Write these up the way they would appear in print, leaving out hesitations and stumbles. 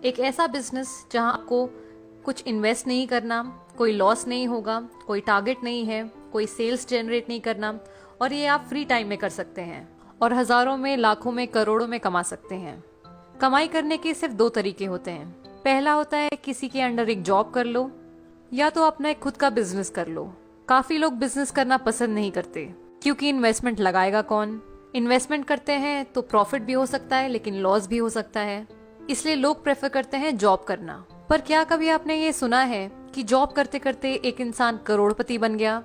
एक ऐसा बिजनेस जहां आपको कुछ इन्वेस्ट नहीं करना, कोई लॉस नहीं होगा, कोई टारगेट नहीं है, कोई सेल्स जनरेट नहीं करना, और ये आप फ्री टाइम में कर सकते हैं और हजारों में, लाखों में, करोड़ों में कमा सकते हैं। कमाई करने के सिर्फ दो तरीके होते हैं। पहला होता है किसी के अंडर एक जॉब कर लो, या तो अपना एक खुद का बिजनेस कर लो। काफी लोग बिजनेस करना पसंद नहीं करते क्योंकि इन्वेस्टमेंट लगाएगा कौन। इन्वेस्टमेंट करते हैं तो प्रॉफिट भी हो सकता है लेकिन लॉस भी हो सकता है, इसलिए लोग प्रेफर करते हैं जॉब करना। पर क्या कभी आपने ये सुना है कि जॉब करते करते एक इंसान करोड़पति बन गया?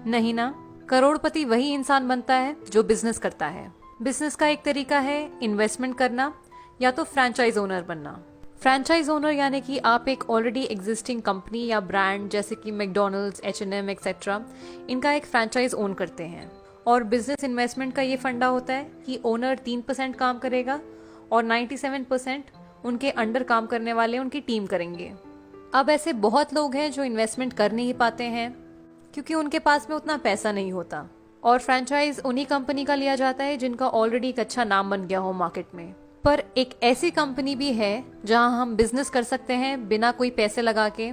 नहीं ना। करोड़पति वही इंसान बनता है जो बिजनेस करता है। बिजनेस का एक तरीका है इन्वेस्टमेंट करना या तो फ्रेंचाइज ओनर बनना। फ्रेंचाइज ओनर यानी कि आप एक ऑलरेडी एग्जिस्टिंग कंपनी या ब्रांड जैसे कि मैकडॉनल्ड्स, H&M एक्सेट्रा, इनका एक फ्रेंचाइज ओन करते हैं। और बिजनेस इन्वेस्टमेंट का ये फंडा होता है कि ओनर 3% काम करेगा और 97% उनके अंडर काम करने वाले उनकी टीम करेंगे। अब ऐसे बहुत लोग हैं जो इन्वेस्टमेंट कर नहीं पाते हैं क्योंकि उनके पास में उतना पैसा नहीं होता, और फ्रेंचाइज उन्हीं कंपनी का लिया जाता है जिनका ऑलरेडी एक अच्छा नाम बन गया हो मार्केट में। पर एक ऐसी कंपनी भी है जहां हम बिजनेस कर सकते हैं बिना कोई पैसे लगा के,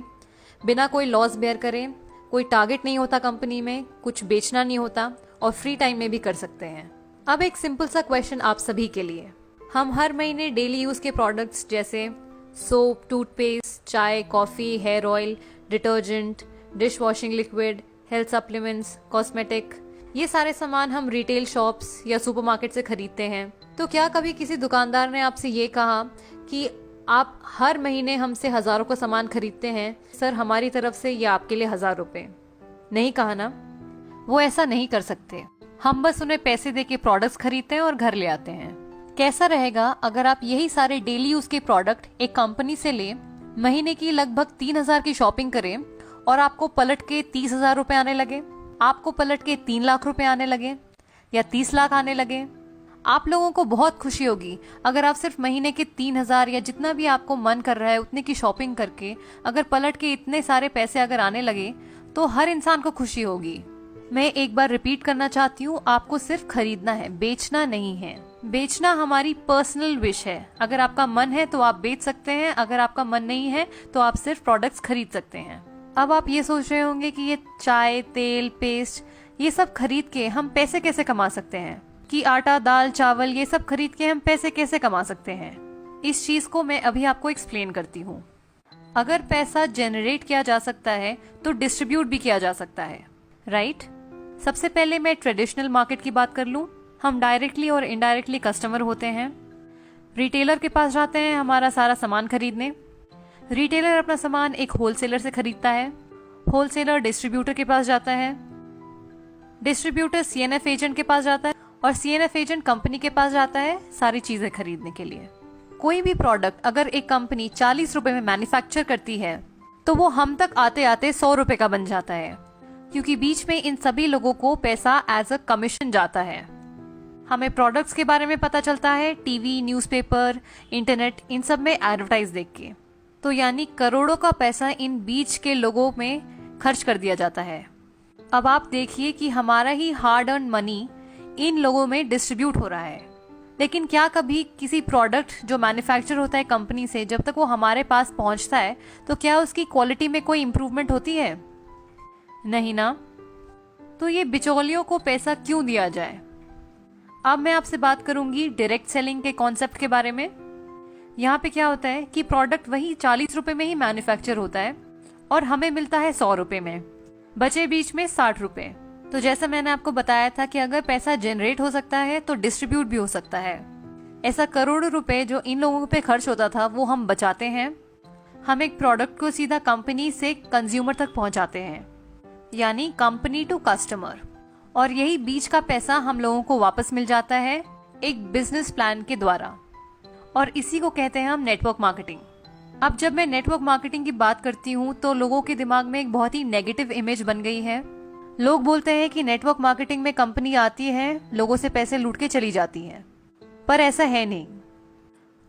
बिना कोई लॉस बेयर करे, कोई टारगेट नहीं होता कंपनी में, कुछ बेचना नहीं होता और फ्री टाइम में भी कर सकते हैं। अब एक सिंपल सा क्वेश्चन आप सभी के लिए। हम हर महीने डेली यूज के प्रोडक्ट्स जैसे सोप, टूथपेस्ट, चाय, coffee, hair oil, detergent, dish washing liquid, health supplements, cosmetic, ये सारे सामान हम रिटेल शॉप्स या सुपरमार्केट से खरीदते हैं। तो क्या कभी किसी दुकानदार ने आपसे ये कहा कि आप हर महीने हमसे हजारों का सामान खरीदते हैं, सर हमारी तरफ से ये आपके लिए 1000 रुपए? नहीं कहा ना। वो ऐसा नहीं कर सकते। हम बस उन्हें पैसे दे के प्रोडक्ट्स खरीदते हैं और घर ले आते हैं। कैसा रहेगा अगर आप यही सारे डेली यूज के प्रोडक्ट एक कंपनी से ले, महीने की लगभग 3000 की शॉपिंग करें और आपको पलट के 30,000 रुपए आने लगे, आपको पलट के 3 लाख रुपए आने लगे या 30 लाख आने लगे? आप लोगों को बहुत खुशी होगी अगर आप सिर्फ महीने के 3000 या जितना भी आपको मन कर रहा है उतने की शॉपिंग करके अगर पलट के इतने सारे पैसे अगर आने लगे तो हर इंसान को खुशी होगी। मैं एक बार रिपीट करना चाहती हूँ, आपको सिर्फ खरीदना है, बेचना नहीं है। बेचना हमारी पर्सनल विश है। अगर आपका मन है तो आप बेच सकते हैं, अगर आपका मन नहीं है तो आप सिर्फ प्रोडक्ट्स खरीद सकते हैं। अब आप ये सोच रहे होंगे कि ये चाय, तेल, पेस्ट, ये सब खरीद के हम पैसे कैसे कमा सकते हैं, कि आटा, दाल, चावल ये सब खरीद के हम पैसे कैसे कमा सकते हैं। इस चीज को मैं अभी आपको एक्सप्लेन करती हूँ। अगर पैसा जनरेट किया जा सकता है तो डिस्ट्रीब्यूट भी किया जा सकता है, राइट? सबसे पहले मैं ट्रेडिशनल मार्केट की बात कर लूं। हम डायरेक्टली और इनडायरेक्टली कस्टमर होते हैं। रिटेलर के पास जाते हैं हमारा सारा सामान खरीदने। रिटेलर अपना सामान एक होलसेलर से खरीदता है, होलसेलर डिस्ट्रीब्यूटर के पास जाता है, डिस्ट्रीब्यूटर CNF एजेंट के पास जाता है और CNF एजेंट कंपनी के पास जाता है सारी चीजें खरीदने के लिए। कोई भी प्रोडक्ट अगर एक कंपनी 40 रुपए में मैन्युफैक्चर करती है तो वो हम तक आते आते 100 रुपए का बन जाता है, क्योंकि बीच में इन सभी लोगों को पैसा एज अ कमीशन जाता है। हमें प्रोडक्ट्स के बारे में पता चलता है टीवी, न्यूज़पेपर, इंटरनेट, इन सब में एडवर्टाइज देख के। तो यानी करोड़ों का पैसा इन बीच के लोगों में खर्च कर दिया जाता है। अब आप देखिए कि हमारा ही हार्ड अर्न मनी इन लोगों में डिस्ट्रीब्यूट हो रहा है। लेकिन क्या कभी किसी प्रोडक्ट जो मैन्युफैक्चर होता है कंपनी से, जब तक वो हमारे पास पहुंचता है तो क्या उसकी क्वालिटी में कोई इंप्रूवमेंट होती है? नहीं ना। तो ये बिचौलियों को पैसा क्यों दिया जाए? अब मैं आपसे बात करूंगी डायरेक्ट सेलिंग के कॉन्सेप्ट के बारे में। यहाँ पे क्या होता है कि प्रोडक्ट वही 40 रुपए में ही मैन्युफैक्चर होता है और हमें मिलता है 100 रुपए में, बचे बीच में 60 रुपए। तो जैसा मैंने आपको बताया था कि अगर पैसा जनरेट हो सकता है तो डिस्ट्रीब्यूट भी हो सकता है। ऐसा करोड़ों रुपए जो इन लोगों पे खर्च होता था वो हम बचाते हैं। हम एक प्रोडक्ट को सीधा कंपनी से कंज्यूमर तक पहुंचाते हैं, यानी कंपनी टू कस्टमर, और यही बीच का पैसा हम लोगों को वापस मिल जाता है एक बिजनेस प्लान के द्वारा, और इसी को कहते हैं हम नेटवर्क मार्केटिंग। अब जब मैं नेटवर्क मार्केटिंग की बात करती हूँ तो लोगों के दिमाग में एक बहुत ही नेगेटिव इमेज बन गई है। लोग बोलते हैं कि नेटवर्क मार्केटिंग में कंपनी आती है, लोगों से पैसे लूट के चली जाती है, पर ऐसा है नहीं।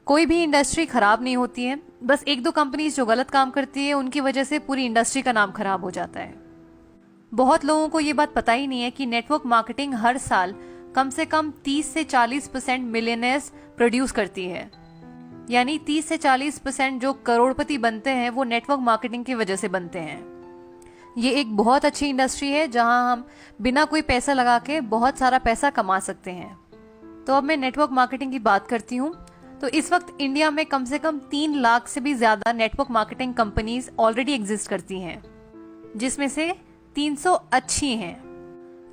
कोई भी इंडस्ट्री खराब नहीं होती है, बस एक दो कंपनी जो गलत काम करती है उनकी वजह से पूरी इंडस्ट्री का नाम खराब हो जाता है। बहुत लोगों को ये बात पता ही नहीं है कि नेटवर्क मार्केटिंग हर साल कम से कम 30 से 40% मिलियनेयर्स प्रोड्यूस करती है। यानी 30 से 40% जो करोड़पति बनते हैं वो नेटवर्क मार्केटिंग की वजह से बनते हैं। ये एक बहुत अच्छी इंडस्ट्री है जहां हम बिना कोई पैसा लगा के बहुत सारा पैसा कमा सकते हैं। तो अब मैं नेटवर्क मार्केटिंग की बात करती हूँ। तो इस वक्त इंडिया में कम से कम 3 लाख से भी ज़्यादा network marketing companies already exist करती हैं, जिसमें से 300 अच्छी हैं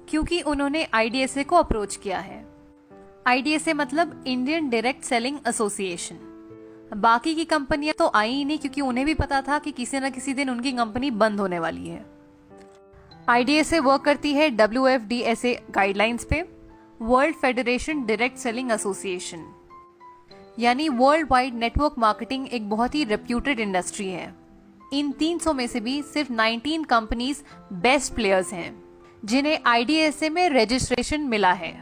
क्योंकि उन्होंने IDSA को अप्रोच किया है। IDSA मतलब इंडियन डायरेक्ट सेलिंग एसोसिएशन। बाकी की कंपनियां तो आई ही नहीं क्योंकि उन्हें भी पता था कि किसी न किसी दिन उनकी कंपनी बंद होने वाली है। IDSA वर्क करती है WFDSA गाइडलाइंस पे, world federation direct selling association, यानी वर्ल्ड वाइड नेटवर्क मार्केटिंग एक बहुत ही रेप्यूटेड इंडस्ट्री है। इन 300 में से भी सिर्फ 19 कंपनीज बेस्ट प्लेयर्स हैं जिन्हें IDSA में रजिस्ट्रेशन मिला है,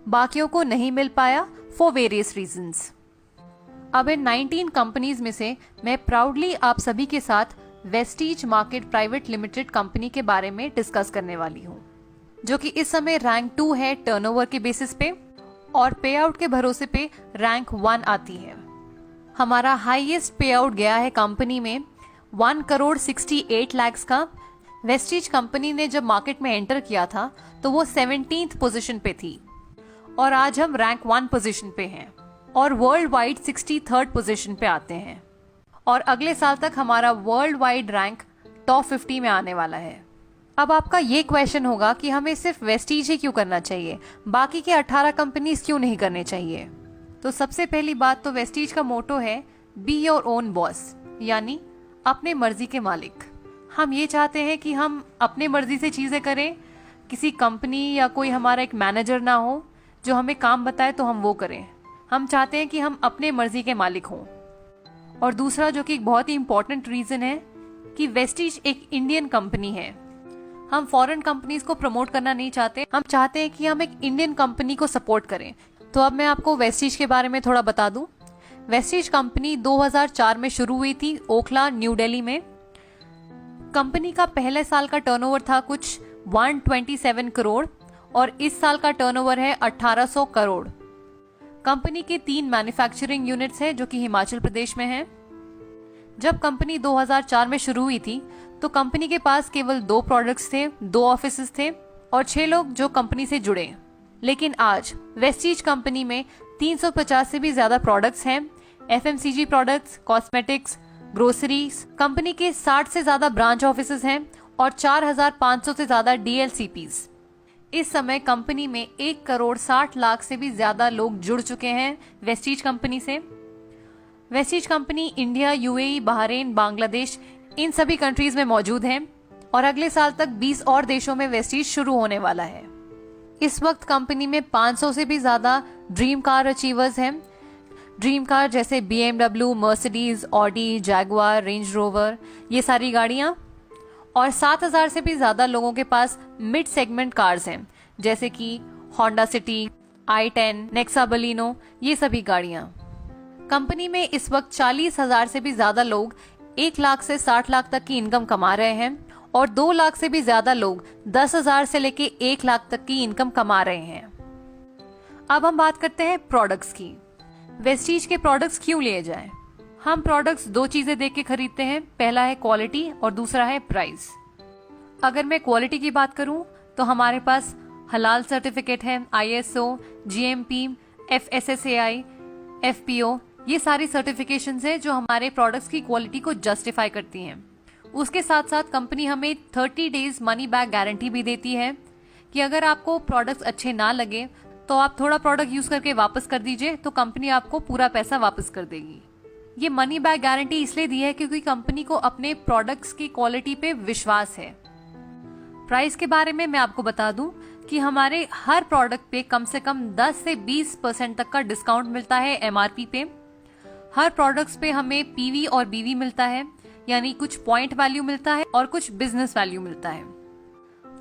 बाकियों को नहीं मिल पाया फॉर वेरियस रीजंस। अब इन 19 कंपनीज में से मैं प्राउडली आप सभी के साथ Vestige market private limited company के बारे में डिस्कस करने वाली हूँ, जो कि इस समय रैंक 2 है टर्नओवर के बेसिस पे और पे आउट के भरोसे पे रैंक 1 आती है। हमारा हाईएस्ट पे आउट गया है कंपनी में 1,68 लाख का। वेस्टीज कंपनी ने जब मार्केट में एंटर किया था तो वो 17th पोजीशन पे थी और आज हम रैंक 1 पोजीशन पे हैं और वर्ल्ड वाइड 63rd पोजीशन पे आते हैं और अगले साल तक हमारा वर्ल्ड वाइड रैंक टॉप 50 में आने वाला है। अब आपका ये क्वेश्चन होगा कि हमें सिर्फ वेस्टीज ही क्यों करना चाहिए, बाकी के 18 कंपनीज क्यों नहीं करने चाहिए। तो सबसे पहली बात तो वेस्टीज का मोटो है बी योर ओन बॉस, यानी अपने मर्जी के मालिक। हम ये चाहते हैं कि हम अपने मर्जी से चीजें करें, किसी कंपनी या कोई हमारा एक मैनेजर ना हो जो हमें काम बताए तो हम वो करें। हम चाहते हैं कि हम अपने मर्जी के मालिक हों। और दूसरा जो कि एक बहुत ही इंपॉर्टेंट रीजन है कि वेस्टीज एक इंडियन कंपनी है। हम फॉरेन कंपनीज को प्रमोट करना नहीं चाहते, हम चाहते हैं कि हम एक इंडियन कंपनी को सपोर्ट करें। तो अब मैं आपको वेस्टीज के बारे में थोड़ा बता दूं। वेस्टीज कंपनी 2004 में शुरू हुई थी ओखला, न्यू दिल्ली में। कंपनी का पहले साल का टर्नओवर था कुछ 127 करोड़ और इस साल का टर्नओवर है 1800 करोड़। कंपनी के 3 मैन्युफैक्चरिंग यूनिट्स हैं जो कि हिमाचल प्रदेश में हैं। जब कंपनी 2004 में शुरू हुई थी तो कंपनी के पास केवल 2 प्रोडक्ट्स थे, 2 ऑफिसेस थे और 6 लोग जो कंपनी से जुड़े। लेकिन आज वेस्टीज कंपनी में 350 से भी ज्यादा प्रोडक्ट्स हैं, FMCG products, cosmetics, groceries. Company के 60 से ज्यादा ब्रांच ऑफिसेस हैं और 4500 से ज्यादा DLCPs। इस समय कंपनी में 1,60,00,000 से भी ज्यादा लोग जुड़ चुके हैं वेस्टीज कंपनी से। Vestige company India, UAE, Bahrain, Bangladesh इन सभी कंट्रीज में मौजूद है और अगले साल तक 20 और देशों में वेस्टीज शुरू होने वाला है। इस वक्त कंपनी में 500 से भी ज्यादा ड्रीम कार अचीवर्स हैं। ड्रीम कार जैसे BMW, Mercedes, Audi, Jaguar, range rover, ये सारी गाड़ियां। और 7,000 से भी ज्यादा लोगों के पास मिड सेगमेंट कार्स हैं जैसे कि Honda city, i10, Nexa Baleno, ये सभी गाड़ियां। कंपनी में इस वक्त 40,000 से भी ज्यादा लोग 1 लाख से 60 लाख तक की इनकम कमा रहे हैं और 2 लाख से भी ज्यादा लोग 10,000 से लेके 1 लाख तक की इनकम कमा रहे हैं। अब हम बात करते हैं प्रोडक्ट्स की। वेस्टीज के प्रोडक्ट्स क्यों लिए जाएं? हम प्रोडक्ट्स 2 चीजें देख के खरीदते हैं, पहला है क्वालिटी और दूसरा है प्राइस। अगर मैं क्वालिटी की बात करूं तो हमारे पास हलाल सर्टिफिकेट है, ISO, GMP, FSSAI, FPO, ये सारी सर्टिफिकेशंस हैं जो हमारे प्रोडक्ट्स की क्वालिटी को जस्टिफाई करती हैं। उसके साथ साथ कंपनी हमें 30 डेज मनी बैक गारंटी भी देती है कि अगर आपको प्रोडक्ट्स अच्छे ना लगे तो आप थोड़ा प्रोडक्ट यूज करके वापस कर दीजिए तो कंपनी आपको पूरा पैसा वापस कर देगी। ये मनी बैक गारंटी इसलिए दी है क्योंकि कंपनी को अपने प्रोडक्ट्स की क्वालिटी पे विश्वास है। प्राइस के बारे में मैं आपको बता दूं कि हमारे हर प्रोडक्ट पे कम से कम 10 से 20% तक का डिस्काउंट मिलता है MRP पे। हर प्रोडक्ट्स पे हमें PV और BV मिलता है, यानी कुछ पॉइंट वैल्यू मिलता है और कुछ बिजनेस वैल्यू मिलता है।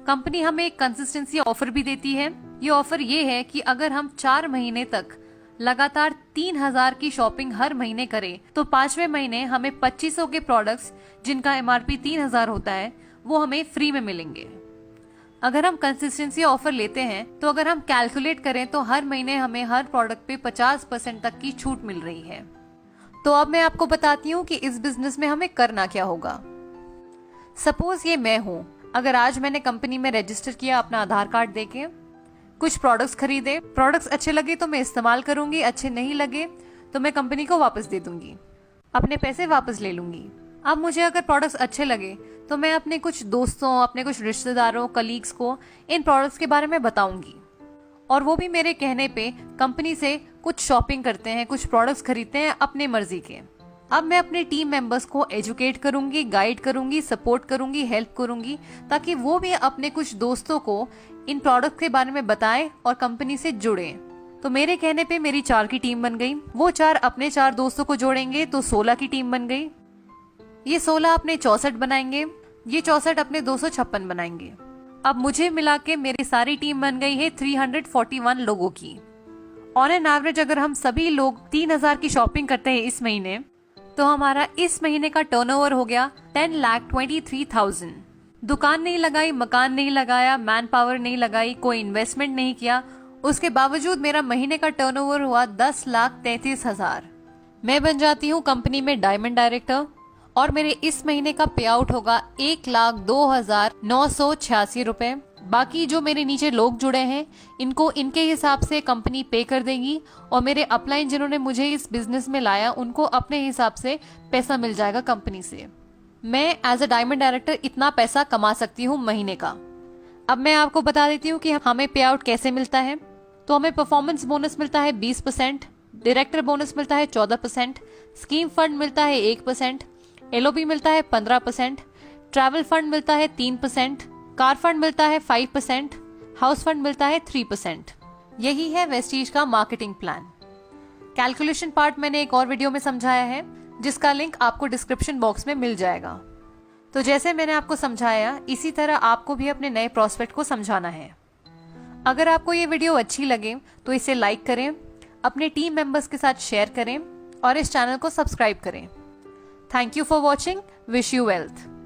कंपनी हमें एक कंसिस्टेंसी ऑफर भी देती है। ये ऑफर ये है कि अगर हम 4 महीने तक लगातार 3,000 की शॉपिंग हर महीने करें तो 5वें महीने हमें 2500 के प्रोडक्ट्स जिनका MRP 3,000 होता है वो हमें फ्री में मिलेंगे। अगर हम कंसिस्टेंसी ऑफर लेते हैं तो अगर हम कैलकुलेट करें तो हर महीने हमें हर प्रोडक्ट पे 50% तक की छूट मिल रही है। तो अब मैं आपको बताती हूँ कि इस बिजनेस में हमें करना क्या होगा। सपोज ये मैं हूँ, अगर आज मैंने कंपनी में रजिस्टर किया अपना आधार कार्ड देके, कुछ प्रोडक्ट्स खरीदे, प्रोडक्ट्स अच्छे लगे तो मैं इस्तेमाल करूंगी, अच्छे नहीं लगे तो मैं कंपनी को वापस दे दूंगी, अपने पैसे वापस ले लूंगी। अब मुझे अगर प्रोडक्ट्स अच्छे लगे तो मैं अपने कुछ दोस्तों, अपने कुछ रिश्तेदारों, कलीग्स को इन प्रोडक्ट्स के बारे में बताऊंगी, और वो भी मेरे कहने पे कंपनी से कुछ शॉपिंग करते हैं, कुछ प्रोडक्ट्स खरीदते हैं अपने मर्जी के। अब मैं अपने टीम मेंबर्स को एजुकेट करूंगी, गाइड करूंगी, सपोर्ट करूंगी, हेल्प करूंगी, ताकि वो भी अपने कुछ दोस्तों को इन प्रोडक्ट के बारे में बताएं और कंपनी से जुड़े। तो मेरे कहने पे मेरी 4 की टीम बन गई, वो 4 अपने 4 दोस्तों को जोड़ेंगे तो 16 की टीम बन गई, ये 16 अपने 64 बनाएंगे, ये 64 अपने 256 बनाएंगे। अब मुझे मिला के मेरी सारी टीम बन गई है 341 लोगों की। ऑन एन एवरेज अगर हम सभी लोग 3000 की शॉपिंग करते हैं इस महीने, तो हमारा इस महीने का टर्नओवर हो गया 10,23,000। दुकान नहीं लगाई, मकान नहीं लगाया, मैन पावर नहीं लगाई, कोई इन्वेस्टमेंट नहीं किया, उसके बावजूद मेरा महीने का टर्नओवर हुआ 10,33,000। मैं बन जाती हूँ कंपनी में डायमंड डायरेक्टर, और मेरे इस महीने का पे आउट होगा 1,02,986 रुपए। बाकी जो मेरे नीचे लोग जुड़े हैं इनको इनके हिसाब से कंपनी पे कर देगी, और मेरे अपलाइन जिन्होंने मुझे इस बिजनेस में लाया उनको अपने हिसाब से पैसा मिल जाएगा कंपनी से। मैं एज अ डायमंड डायरेक्टर इतना पैसा कमा सकती हूँ महीने का। अब मैं आपको बता देती हूँ कि हमें पे आउट कैसे मिलता है। तो हमें परफॉर्मेंस बोनस मिलता है 20%, डायरेक्टर बोनस मिलता है 14%, स्कीम फंड मिलता है 1%, एलओबी मिलता है 15%, ट्रैवल फंड मिलता है 3%, कार फंड मिलता है 5%, हाउस फंड मिलता है 3%। यही है वेस्टीज का मार्केटिंग प्लान। कैलकुलेशन पार्ट मैंने एक और वीडियो में समझाया है, जिसका लिंक आपको डिस्क्रिप्शन बॉक्स में मिल जाएगा। तो जैसे मैंने आपको समझाया इसी तरह आपको भी अपने नए प्रोस्पेक्ट को समझाना है। अगर आपको ये वीडियो अच्छी लगे तो इसे लाइक करें, अपने टीम मेंबर्स के साथ शेयर करें और इस चैनल को सब्सक्राइब करें। Thank you for watching. Wish you wealth.